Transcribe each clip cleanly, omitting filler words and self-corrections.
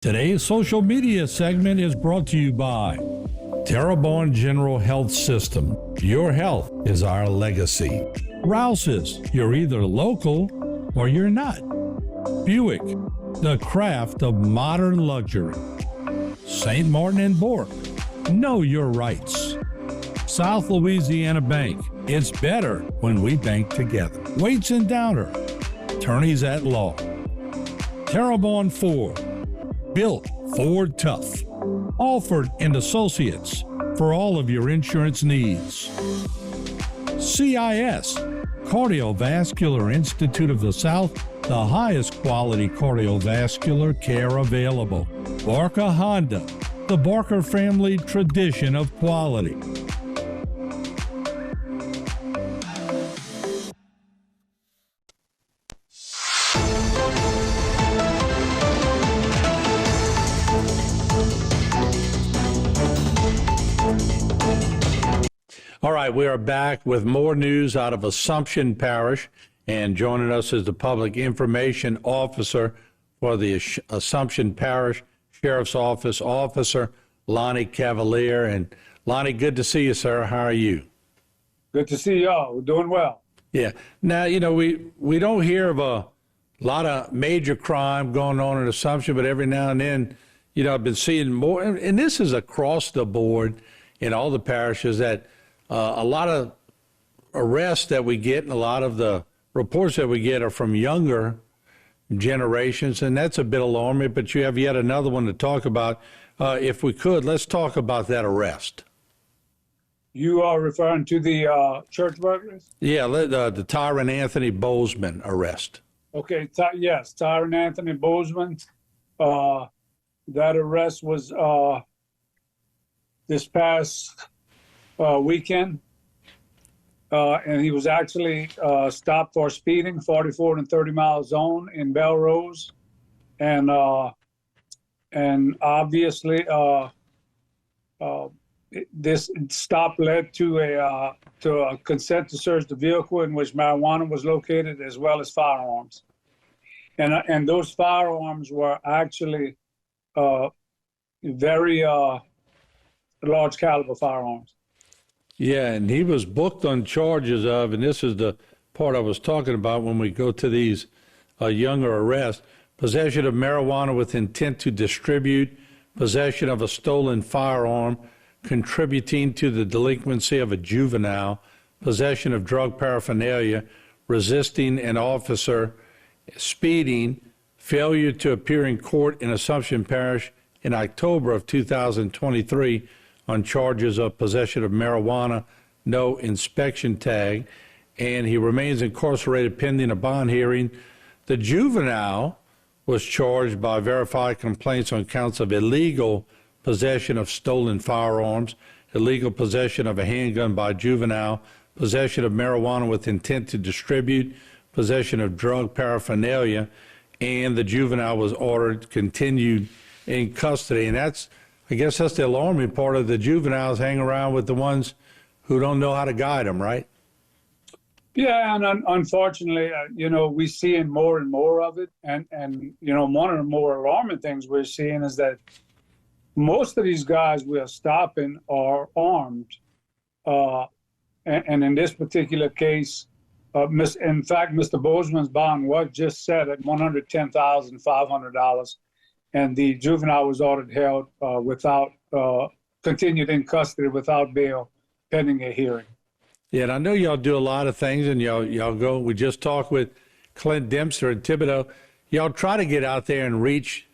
Today's social media segment is brought to you by Terrebonne General Health System. Your health is our legacy. Rouse's, you're either local or you're not. Buick, the craft of modern luxury. St. Martin and Bork, know your rights. South Louisiana Bank, it's better when we bank together. Waits and Downer, attorneys at law. Terrebonne Ford, built Ford tough. Alford and Associates, for all of your insurance needs. CIS, Cardiovascular Institute of the South, the highest quality cardiovascular care available. Barker Honda, the Barker family tradition of quality. All right, we are back with more news out of Assumption Parish, and joining us is the Public Information Officer for the Assumption Parish Sheriff's Office, Officer Lonnie Cavalier. And Lonnie, good to see you, sir. How are you? Good to see y'all. We're doing well. Yeah. Now, we don't hear of a lot of major crime going on in Assumption, but every now and then, I've been seeing more, and this is across the board in all the parishes, that a lot of arrests that we get and a lot of the reports that we get are from younger generations, and that's a bit alarming, but you have yet another one to talk about. If we could, let's talk about that arrest. You are referring to the church burglars? Yeah, the Tyron Anthony Bozeman arrest. Okay, yes, Tyron Anthony Bozeman. That arrest was this past weekend, and he was actually stopped for speeding, 44 and 30 mile zone in Belrose, and obviously this stop led to a consent to search the vehicle in which marijuana was located, as well as firearms, and those firearms were actually very large caliber firearms. Yeah, and he was booked on charges of, and this is the part I was talking about when we go to these younger arrests: possession of marijuana with intent to distribute, possession of a stolen firearm, contributing to the delinquency of a juvenile, possession of drug paraphernalia, resisting an officer, speeding, failure to appear in court in Assumption Parish in October of 2023 on charges of possession of marijuana, no inspection tag, and he remains incarcerated pending a bond hearing. The juvenile was charged by verified complaints on counts of illegal possession of stolen firearms, illegal possession of a handgun by juvenile, possession of marijuana with intent to distribute, possession of drug paraphernalia, and the juvenile was ordered continued in custody. And I guess that's the alarming part of the juveniles hang around with the ones who don't know how to guide them, right? Yeah, and unfortunately, we're seeing more and more of it. And one of the more alarming things we're seeing is that most of these guys we are stopping are armed. And in this particular case, in fact, Mr. Bozeman's bond was just set at $110,500. And the juvenile was ordered held without, continued in custody without bail pending a hearing. Yeah, and I know y'all do a lot of things, and y'all go, we just talked with Clint Dempster and Thibodeau. Y'all try to get out there and reach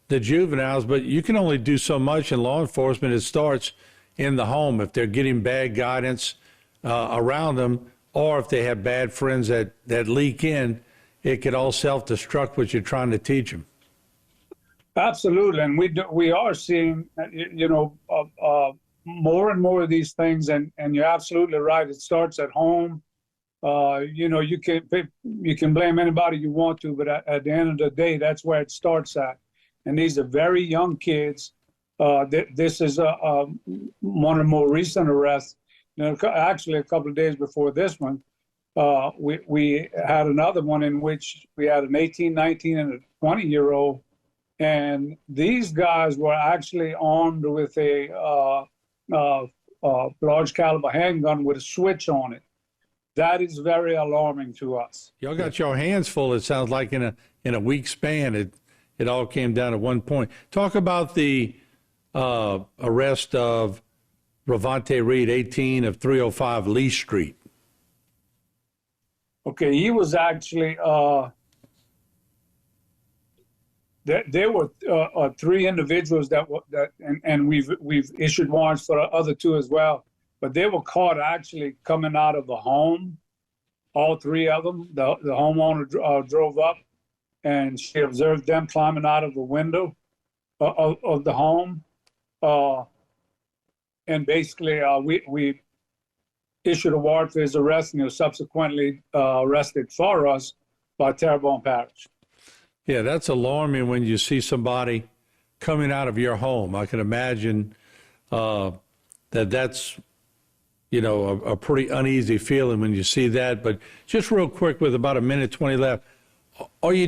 the juveniles, but you can only do so much in law enforcement. It starts in the home if they're getting bad guidance around them, or if they have bad friends that leak in, it could all self-destruct what you're trying to teach them. Absolutely, and we are seeing, more and more of these things, and you're absolutely right. It starts at home. You can blame anybody you want to, but at the end of the day, that's where it starts at. And these are very young kids. This is one of the more recent arrests. Actually, a couple of days before this one, we had another one in which we had an 18, 19, and a 20-year-old. And these guys were actually armed with a large caliber handgun with a switch on it. That is very alarming to us. Y'all got your hands full. It sounds like in a week span, it all came down at one point. Talk about the arrest of Ravante Reed, 18 of 305 Lee Street. Okay, he was actually there were three individuals and we've issued warrants for the other two as well. But they were caught actually coming out of the home. All three of them. The homeowner drove up, and she observed them climbing out of the window of the home. And basically, we issued a warrant for his arrest, and he was subsequently arrested for us by Terrebonne Parish. Yeah, that's alarming when you see somebody coming out of your home. I can imagine that's, a pretty uneasy feeling when you see that. But just real quick, with about a minute 20 left, are you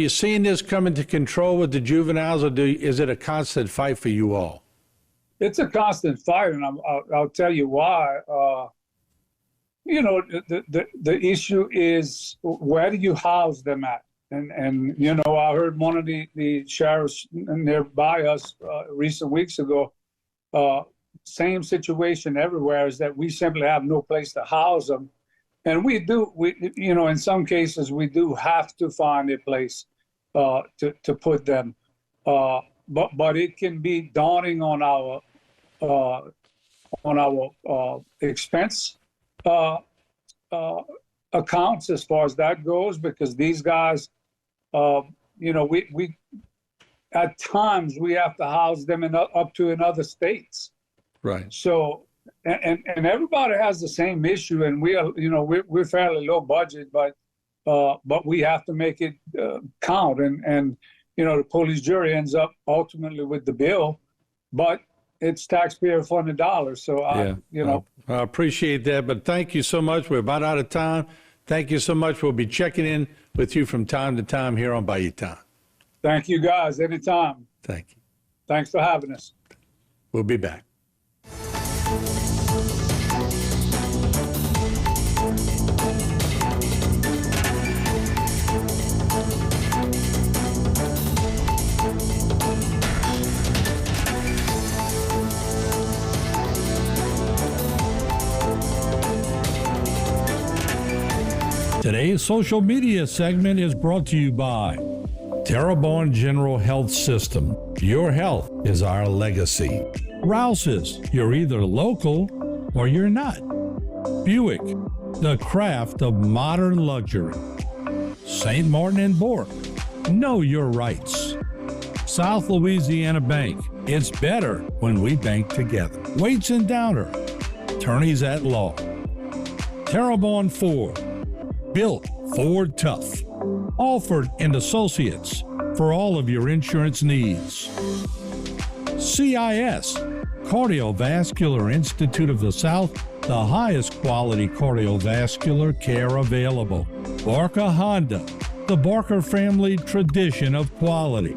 seeing this come into control with the juveniles, or is it a constant fight for you all? It's a constant fight, and I'll tell you why. The issue is, where do you house them at? And I heard one of the sheriffs nearby us recent weeks ago, same situation everywhere, is that we simply have no place to house them. And we in some cases, we do have to find a place to put them. But it can be daunting on our expense accounts as far as that goes, because these guys, we at times we have to house them up to in other states. Right. So, and everybody has the same issue, and we're fairly low budget, but we have to make it count, and the police jury ends up ultimately with the bill, but it's taxpayer funded dollars. So I appreciate that, but thank you so much. We're about out of time. Thank you so much. We'll be checking in with you from time to time here on Bayou Time. Thank you, guys. Anytime. Thank you. Thanks for having us. We'll be back. Today's social media segment is brought to you by Terrebonne General Health System. Your health is our legacy. Rouse's, you're either local or you're not. Buick, the craft of modern luxury. St. Martin and Bourke, know your rights. South Louisiana Bank, it's better when we bank together. Waits and Downer, attorneys at law. Terrebonne Ford, built Ford tough. Alford and Associates, for all of your insurance needs. CIS, Cardiovascular Institute of the South, the highest quality cardiovascular care available. Barker Honda, the Barker family tradition of quality.